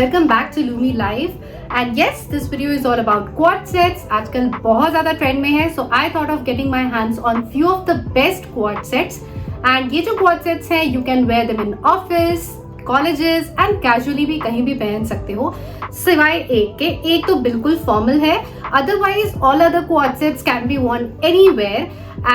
welcome back to Lumi Live. And yes, this video is all about quad sets. आजकल बहुत ज़्यादा trend में है, so I thought of getting my hands on few of the best quad sets. And ये जो quad sets हैं, you can wear them in office, colleges and casually भी कहीं भी पहन सकते हो. सिवाय एक तो बिल्कुल फॉर्मल है. Otherwise, all other quad sets can be worn anywhere.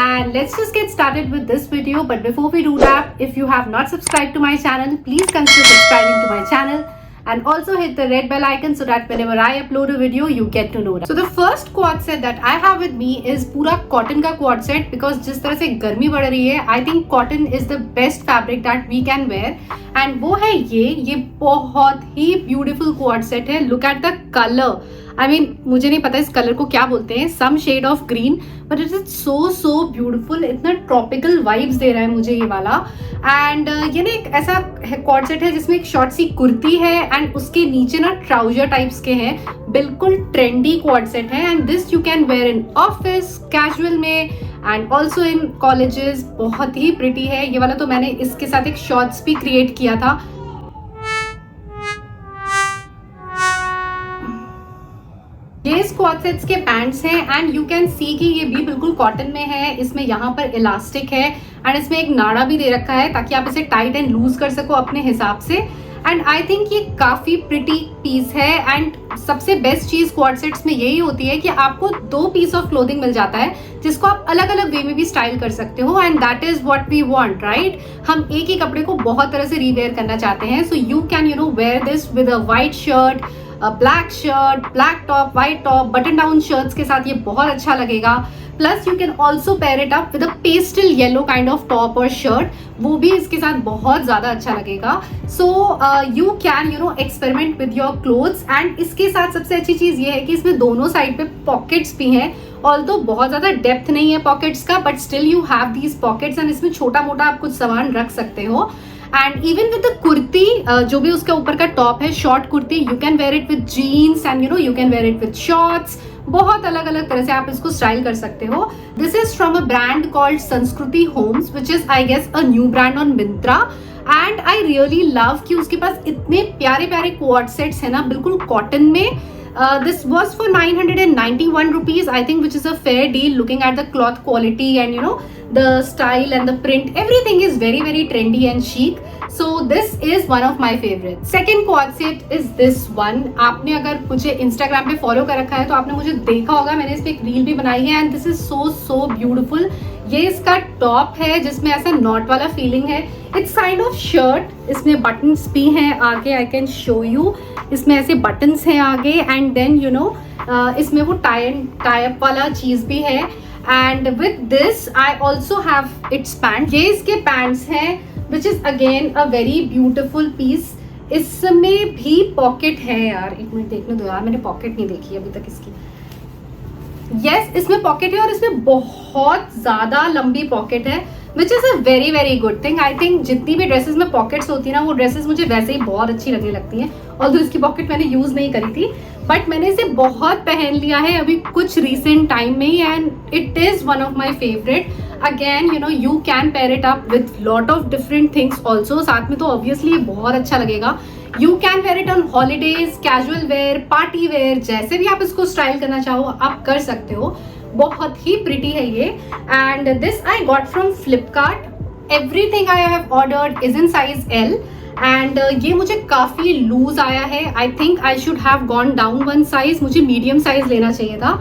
And let's just get started with this video. But before we do that, if you have not subscribed to my channel, please consider subscribing to my channel. And also hit the red bell icon so that whenever I upload a video, you get to know that. So the first quad set that I have with me is पूरा cotton का quad set because जिस तरह से गर्मी बढ़ रही है, I think cotton is the best fabric that we can wear. And वो है ये बहुत ही beautiful quad set है. Look at the color. I mean, मुझे नहीं पता इस कलर को क्या बोलते हैं, some shade of green, but it is so beautiful. इतना tropical vibes दे रहा है मुझे ये वाला. And ये ना एक ऐसा कॉर्ड सेट है जिसमें एक शॉर्ट सी कुर्ती है एंड उसके नीचे ना ट्राउजर टाइप्स के हैं. बिल्कुल ट्रेंडी कॉर्ड सेट है and this you can where in office, casual में एंड ऑल्सो इन कॉलेजेस. बहुत ही प्रिटी है ये वाला. तो मैंने इसके साथ एक शॉर्ट्स भी क्रिएट किया था. ये स्क्वाड सेट्स के पैंट्स हैं एंड यू कैन सी कि ये भी बिल्कुल कॉटन में है. इसमें यहाँ पर इलास्टिक है एंड इसमें एक नाड़ा भी दे रखा है ताकि आप इसे टाइट एंड लूज कर सको अपने हिसाब से. एंड आई थिंक ये काफ़ी प्रिटी पीस है. एंड सबसे बेस्ट चीज़ स्क्वाड सेट्स में यही होती है कि आपको 2 पीस ऑफ क्लोथिंग मिल जाता है जिसको आप अलग अलग वे में भी स्टाइल कर सकते हो. And that is what we want, right. हम एक ही कपड़े को बहुत तरह से रीवेयर करना चाहते हैं. So you can wear this with a white shirt, black shirt, black top, white top, button down shirts के साथ ये बहुत अच्छा लगेगा. Plus you can also pair it up with a pastel yellow kind of top और shirt. वो भी इसके साथ बहुत ज़्यादा अच्छा लगेगा. So you can experiment with your clothes. And इसके साथ सबसे अच्छी चीज़ ये है कि इसमें दोनों साइड पे पॉकेट्स भी हैं. ऑल्दो बहुत ज़्यादा डेप्थ नहीं है पॉकेट्स का, but still you have these pockets and इसमें छोटा मोटा आप कुछ सामान रख सकते हो. And even with the kurti, जो भी उसके ऊपर का टॉप है, short kurti, you can wear it with jeans and you can wear it with shorts. बहुत अलग अलग तरह से आप इसको स्टाइल कर सकते हो. This is from a brand called Sanskriti homes which is I guess a new brand on Myntra. And I really love कि उसके पास इतने प्यारे प्यारे क्वाड सेट्स है ना, बिल्कुल कॉटन में. This was for 991 rupees, I think, which is a fair deal looking at the cloth quality and the style and the print. Everything is very trendy and chic. So this is one of my favorites. Second quad set is this one. आपने अगर मुझे Instagram पे follow कर रखा है तो आपने मुझे देखा होगा. मैंने इस पे एक रील भी बनाई है and this is so beautiful. ये इसका टॉप है जिसमें ऐसा नॉट वाला फीलिंग है. It's kind of shirt. इसमें बटन्स भी हैं आगे. I can show you. इसमें ऐसे बटन्स हैं आगे एंड देन इसमें वो टाई अप वाला चीज़ भी है. And with this I also have its pant. ये इसके पैंट्स हैं which is again a very beautiful piece. इसमें भी पॉकेट है यार. एक मिनट देखने दो यार, मैंने पॉकेट नहीं देखी अभी तक इसकी. यस, इसमें पॉकेट है और इसमें बहुत ज़्यादा लंबी पॉकेट है which is a very good thing. I think जितनी भी ड्रेसेस में पॉकेट्स होती है ना, वो ड्रेसेस मुझे वैसे ही बहुत अच्छी लगने लगती हैं. ऑल्दो इसकी पॉकेट मैंने यूज़ नहीं करी थी, बट मैंने इसे बहुत पहन लिया है अभी कुछ रिसेंट टाइम में ही and it is one of my favourite. Again you can pair it up with lot of different things also. साथ में तो ऑब्वियसली ये बहुत अच्छा लगेगा. You can wear it on holidays, casual wear, party wear, जैसे भी आप इसको स्टाइल करना चाहो आप कर सकते हो. बहुत ही प्रिटी है ये. And this I got from Flipkart. Everything I have ordered is in size L. And ये मुझे काफ़ी लूज आया है. I think I should have gone down 1 size. मुझे मीडियम साइज लेना चाहिए था,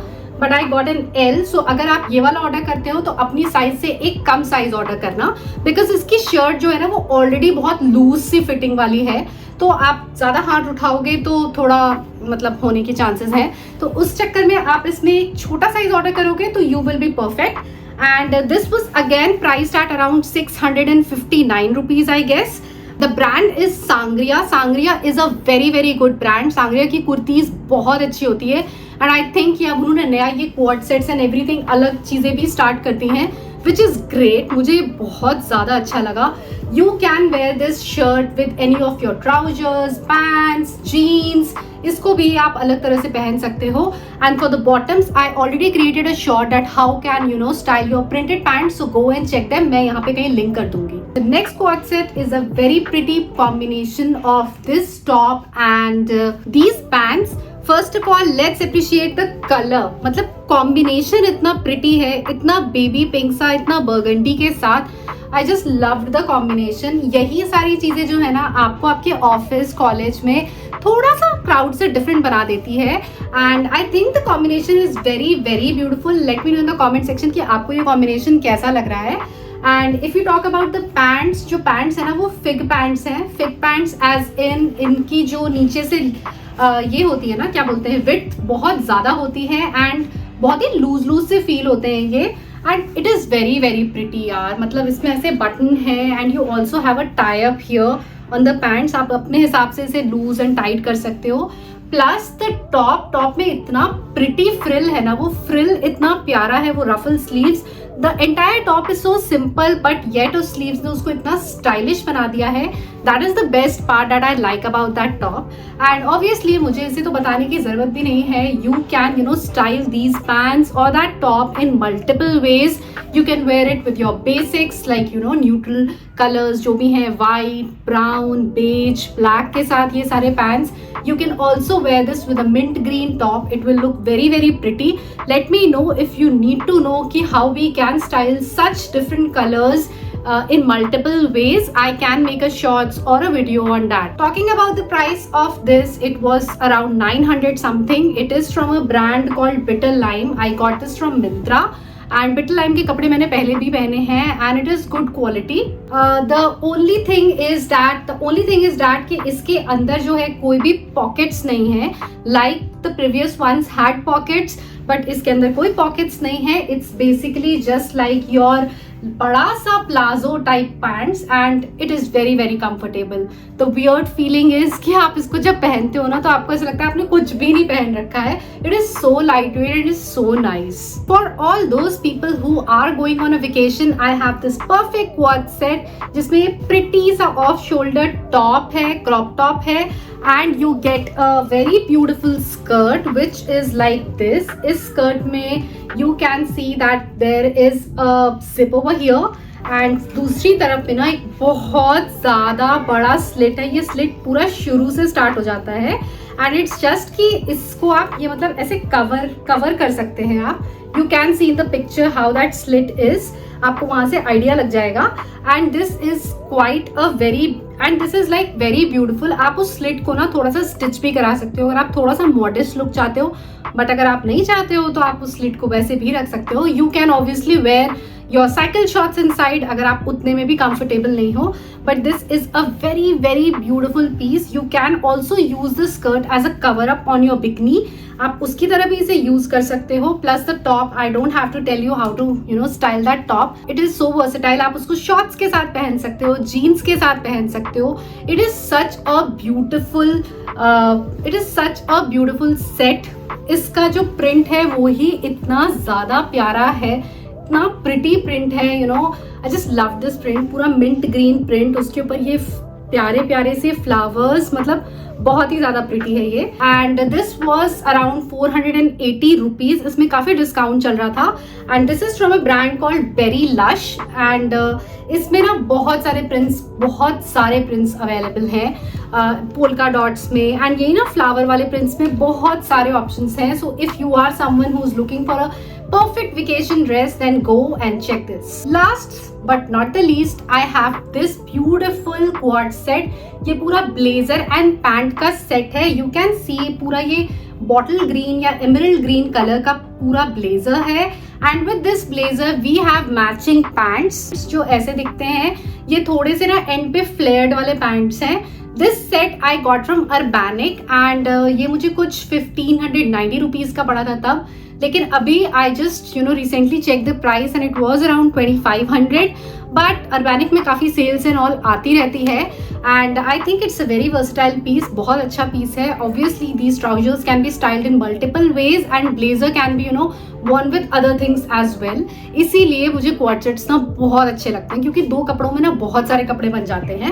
but I got an L. सो अगर आप ये वाला ऑर्डर करते हो तो अपनी साइज से एक कम साइज ऑर्डर करना, बिकॉज इसकी शर्ट जो है ना वो ऑलरेडी बहुत लूज सी फिटिंग वाली है. तो आप ज़्यादा हाथ उठाओगे तो थोड़ा मतलब होने के चांसेस हैं. तो उस चक्कर में आप इसमें एक छोटा साइज ऑर्डर करोगे तो you will be perfect. And this was again priced at around 659 rupees, I guess. The brand is Sangria. Sangria is a very good brand. Sangria की कुर्तीज बहुत अच्छी होती है एंड आई थिंक अब उन्होंने नया ये क्वाड सेट्स एंड एवरीथिंग अलग चीज़ें भी स्टार्ट करती हैं. विच इज़ ग्रेट, मुझे बहुत ज़्यादा अच्छा लगा. You can wear this shirt with any of your trousers, pants, jeans, इसको भी आप अलग तरह से पहन सकते हो. And for the bottoms I already created a short that how can you know style your printed pants, so go and check them. मैं यहाँ पे कहीं लिंक कर दूंगी. The next quad set is a very pretty combination of this top and these pants. First of all let's appreciate the colour. मतलब combination इतना pretty है, इतना बेबी पिंक सा, इतना बर्गंडी के साथ. I just loved the combination. यही सारी चीजें जो है ना आपको आपके ऑफिस कॉलेज में थोड़ा सा क्राउड से डिफरेंट बना देती है. And I think the combination is very very beautiful. Let me know in the comment section कि आपको ये कॉम्बिनेशन कैसा लग रहा है. And if you talk about the pants, जो पैंट्स है ना वो फिग पैंट्स हैं. फिग पैंट्स एज इन इनकी जो नीचे से ये होती है ना, क्या बोलते हैं, विड्थ बहुत ज़्यादा होती है एंड बहुत ही लूज लूज से फील होते हैं ये. And it is very very pretty यार. मतलब इसमें ऐसे बटन है and you also have a tie up here on the pants. आप अपने हिसाब से इसे लूज एंड टाइट कर सकते हो. प्लस द टॉप में इतना प्रिटी फ्रिल है ना, वो फ्रिल इतना प्यारा है, वो ruffle sleeves. The entire top is so simple but yet उस स्लीव्स ने उसको इतना स्टाइलिश बना दिया है. That is the best part that I like about that top. And obviously मुझे इसे तो बताने की जरूरत भी नहीं है. You can you know style these pants और that top in multiple ways. You can wear it with your basics like you know neutral colors जो भी हैं, white, brown, beige, black के साथ ये सारे pants. You can also wear this with a mint green top. It will look very very pretty. Let me know if you need to know कि how we can style such different colors in multiple ways. I can make a shorts or a video on that. Talking about the price of this, it was around 900 something. It is from a brand called Bitter Lime. I got this from Myntra. And बिटल लाइम के कपड़े मैंने पहले भी पहने हैं and it is good quality. The only thing is that कि इसके अंदर जो है कोई भी पॉकेट्स नहीं है. Like the previous ones had pockets, but इसके अंदर कोई पॉकेट्स नहीं है. It's basically just like your बड़ा सा palazzo type pants and it is very very comfortable. The weird feeling is कि आप इसको जब पहनते हो ना तो आपको ऐसा लगता है आपने कुछ भी नहीं पहन रखा है. It is so lightweight, it is so nice. For all those people who are going on a vacation, I have this perfect quad set जिसमें प्रिटी सा ऑफ शोल्डर टॉप है, क्रॉप टॉप है, and you get a very beautiful skirt which is like this. इस skirt में you can see that there is a zip over here and दूसरी तरफ पे ना एक बहुत ज़्यादा बड़ा slit है. ये slit पूरा शुरू से start हो जाता है and it's just कि इसको आप ये मतलब ऐसे cover कर सकते हैं आप. You can see in the picture how that slit is. आपको वहाँ से आइडिया लग जाएगा. And this is quite a very and this is like very beautiful. आप उस स्लिट को ना थोड़ा सा स्टिच भी करा सकते हो अगर आप थोड़ा सा मॉडेस्ट लुक चाहते हो. बट अगर आप नहीं चाहते हो तो आप उस स्लिट को वैसे भी रख सकते हो. You can obviously wear your cycle shorts inside अगर आप उतने में भी कंफर्टेबल नहीं हो. But this is a very very beautiful piece. You can also use this skirt as a cover up on your bikini. आप उसकी तरह भी इसे यूज कर सकते हो. Plus the top, I don't have to tell you how to you know style that top. It is so versatile. आप उसको शॉर्ट्स के साथ पहन सकते हो, जीन्स के साथ पहन सकते हो. It is such a beautiful set. इसका जो प्रिंट है वो ही इतना ज्यादा प्यारा है, इतना प्रिटी प्रिंट है. You know I just love this print. पूरा मिंट ग्रीन प्रिंट, उसके ऊपर ये प्यारे प्यारे से फ्लावर्स, मतलब बहुत ही ज्यादा प्रिटी है ये. And this was around 480 rupees. इसमें काफी डिस्काउंट चल रहा था. And this is from a brand called Berrylush. And इसमें ना बहुत सारे प्रिंट्स अवेलेबल हैं पोल्का डॉट्स में. एंड यही ना फ्लावर वाले प्रिंट्स में बहुत सारे ऑप्शंस हैं. So if you are someone who is looking for a perfect vacation dress, then go and check this. Last but not the least, I have this beautiful quad set. ये पूरा blazer and pant का set है. You can see पूरा ये bottle green या emerald green color का पूरा blazer है. And with this blazer we have matching pants जो ऐसे दिखते हैं. ये थोड़े से ना end पे flared वाले pants हैं. This set I got from Urbanic and ये मुझे कुछ 1590 रुपीज का पड़ा था तब. लेकिन अभी I just you know recently check the price and it was around 2500. But Urbanic में काफ़ी सेल्स एंड ऑल आती रहती है. And I think it's a very versatile piece. बहुत अच्छा पीस है. Obviously these trousers can be styled in multiple ways and blazer can be you know worn with other things as well. इसीलिए मुझे quad sets ना बहुत अच्छे लगते हैं क्योंकि 2 कपड़ों में ना बहुत सारे कपड़े बन जाते हैं.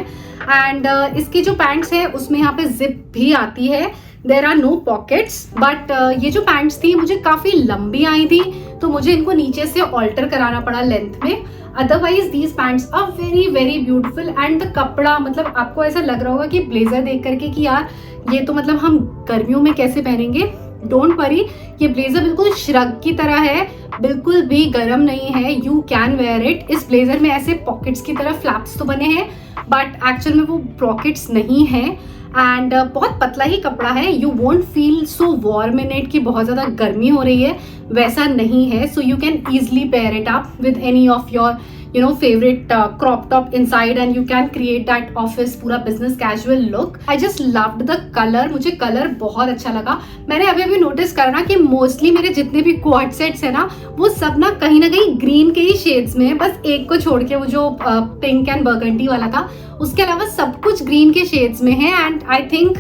एंड इसकी जो पैंट्स है उसमें यहाँ पे जिप भी आती है. There are no pockets, but ये जो पैंट्स थी मुझे काफ़ी लंबी आई थी तो मुझे इनको नीचे से ऑल्टर कराना पड़ा लेंथ में. Otherwise these pants are very very beautiful. And the कपड़ा मतलब आपको ऐसा लग रहा होगा कि ब्लेजर देख करके कि यार ये तो मतलब हम गर्मियों में कैसे पहनेंगे. डोंट वरी, ये ब्लेजर बिल्कुल श्रग की तरह है, बिल्कुल भी गर्म नहीं है. You can wear it. इस ब्लेजर में ऐसे पॉकेट्स की तरह फ्लैप्स तो बने हैं बट एक्चुअल में वो पॉकेट्स नहीं है. एंड बहुत पतला ही कपड़ा है. You won't feel so warm in it कि बहुत ज़्यादा गर्मी हो रही है, वैसा नहीं है. So you can easily pair it up with any of your favorite crop top inside and you can create that office पूरा business casual look. I just loved the color. मुझे कलर बहुत अच्छा लगा. मैंने अभी नोटिस करा ना कि मोस्टली मेरे जितने भी क्वाड सेट्स है ना वो सब ना कहीं ग्रीन के ही शेड्स में है. बस एक को छोड़ के वो जो पिंक एंड बर्गंडी वाला था, उसके अलावा सब कुछ ग्रीन के शेड्स में है. And I think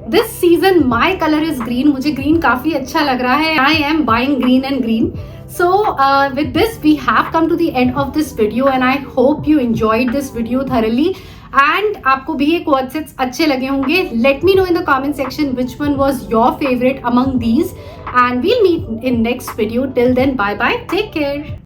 this season my colour is green. मुझे ग्रीन काफी अच्छा लग रहा है. I am buying green and green. So with this we have come to the end of this video and I hope you enjoyed this video thoroughly and आपको भी ये quad sets अच्छे लगे होंगे. Let me know in the comment section which one was your favorite among these and we'll meet in next video. Till then, bye bye, take care.